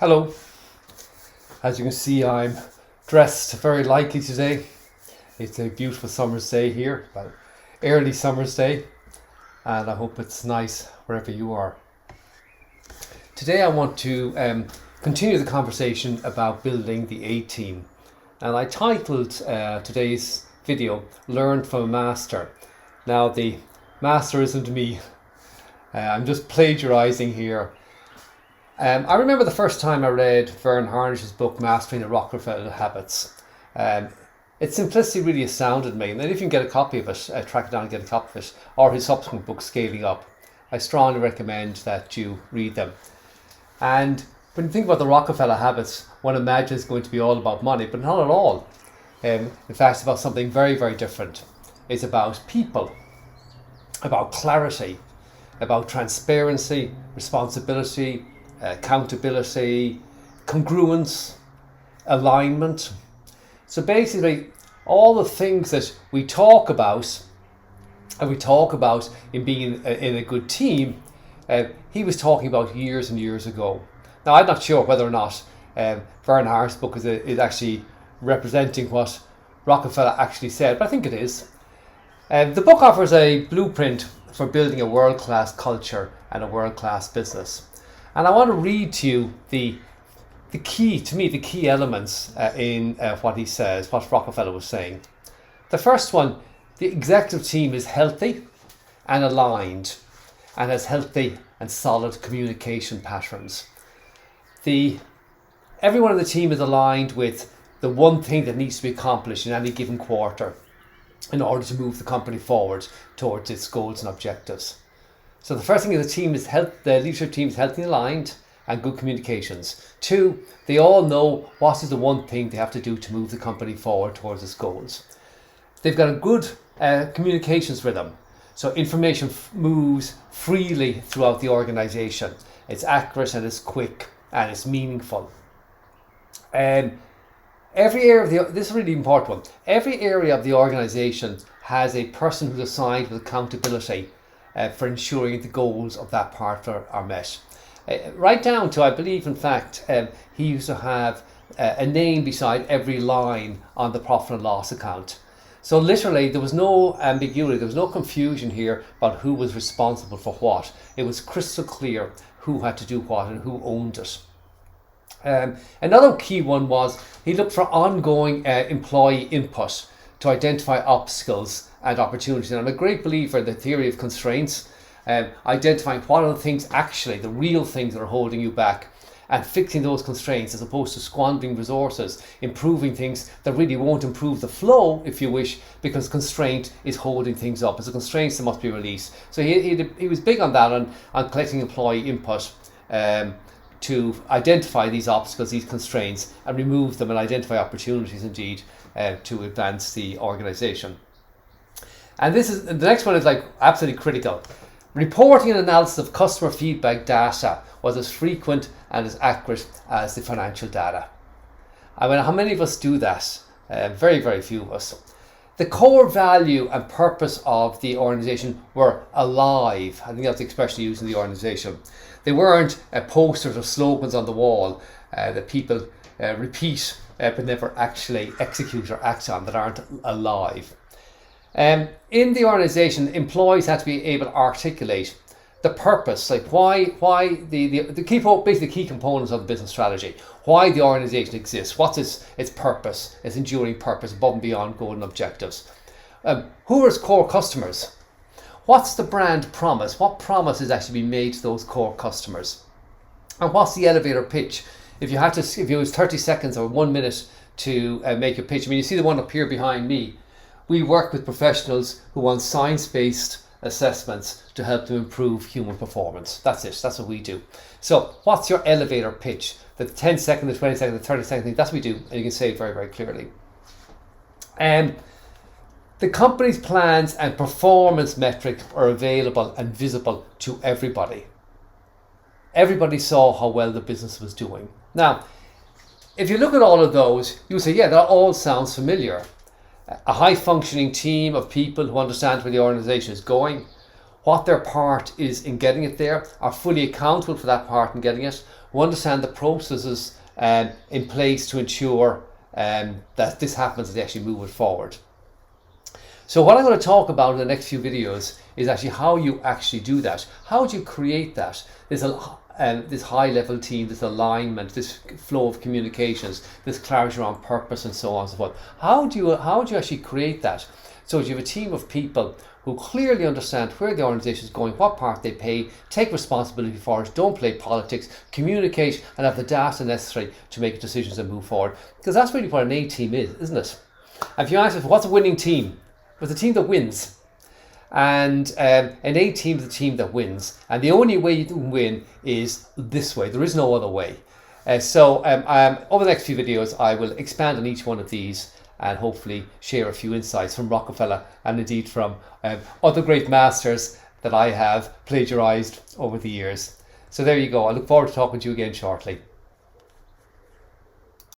Hello. As you can see, I'm dressed very lightly today. It's a beautiful summer's day here, well, early summer's day, and I hope it's nice wherever you are. Today I want to continue the conversation about building the A team, and I titled today's video "Learn from a Master." Now the master isn't me. I'm just plagiarizing here. I remember the first time I read Verne Harnish's book, Mastering the Rockefeller Habits. Its simplicity really astounded me. And then if you can get a copy of it, track it down and get a copy of it, or his subsequent book, Scaling Up, I strongly recommend that you read them. And when you think about the Rockefeller Habits, one imagines it's going to be all about money, but not at all. In fact, it's about something very, very different. It's about people, about clarity, about transparency, responsibility, accountability, congruence, alignment. So basically, all the things that we talk about, and we talk about in being in a good team, he was talking about years and years ago. Now, I'm not sure whether or not Verne Harnish's book is actually representing what Rockefeller actually said, but I think it is. The book offers a blueprint for building a world-class culture and a world-class business. And I want to read to you the key elements in what he says, what Rockefeller was saying. The first one, the executive team is healthy and aligned and has healthy and solid communication patterns. Everyone on the team is aligned with the one thing that needs to be accomplished in any given quarter in order to move the company forward towards its goals and objectives. So the first thing is the leadership team is healthy and aligned and good communications. 2, they all know what is the one thing they have to do to move the company forward towards its goals. They've got a good communications rhythm. So information moves freely throughout the organization. It's accurate and it's quick and it's meaningful. Every area this is a really important one. Every area of the organization has a person who's assigned with accountability for ensuring the goals of that part are met. Right down to, I believe, in fact, he used to have a name beside every line on the profit and loss account. So literally, there was no ambiguity, there was no confusion here about who was responsible for what. It was crystal clear who had to do what and who owned it. Another key one was he looked for ongoing employee input to identify obstacles and opportunities. And I'm a great believer in the theory of constraints, identifying what are the things actually, the real things that are holding you back, and fixing those constraints as opposed to squandering resources, improving things that really won't improve the flow, if you wish, because constraint is holding things up. It's the constraints that must be released. So he was big on that, on collecting employee input to identify these obstacles, these constraints, and remove them and identify opportunities indeed to advance the organization. And the next one is like absolutely critical. Reporting and analysis of customer feedback data was as frequent and as accurate as the financial data. I mean, how many of us do that? Very, very few of us. The core value and purpose of the organization were alive. I think that's the expression used in the organization. They weren't posters or slogans on the wall that people repeat but never actually execute or act on, that aren't alive. In the organization, employees had to be able to articulate the purpose, like why the key components of the business strategy, why the organization exists, what's its purpose, its enduring purpose above and beyond goal and objectives. Who are its core customers? What's the brand promise? What promise is actually being made to those core customers? And what's the elevator pitch? If you use 30 seconds or 1 minute to make a pitch, I mean, you see the one up here behind me. We work with professionals who want science-based assessments to help them improve human performance. That's it. That's what we do. So what's your elevator pitch? The 10 second, the 20 second, the 30 second thing, that's what we do. And you can say it very, very clearly. The company's plans and performance metrics are available and visible to everybody. Everybody saw how well the business was doing. Now, if you look at all of those, you say, yeah, that all sounds familiar. A high-functioning team of people who understand where the organisation is going, what their part is in getting it there, are fully accountable for that part in getting it, who understand the processes in place to ensure that this happens and they actually move it forward. So what I'm going to talk about in the next few videos is actually how you actually do that. How do you create that? This high level team, this alignment, this flow of communications, this clarity around purpose and so on and so forth. How do you actually create that? So you have a team of people who clearly understand where the organisation is going, what part they play, take responsibility for it, don't play politics, communicate and have the data necessary to make decisions and move forward. Because that's really what an A team is, isn't it? And if you ask us, what's a winning team? It's a team that wins. And an A team is a team that wins. And the only way you can win is this way. There is no other way. So over the next few videos, I will expand on each one of these and hopefully share a few insights from Rockefeller and indeed from other great masters that I have plagiarized over the years. So there you go. I look forward to talking to you again shortly.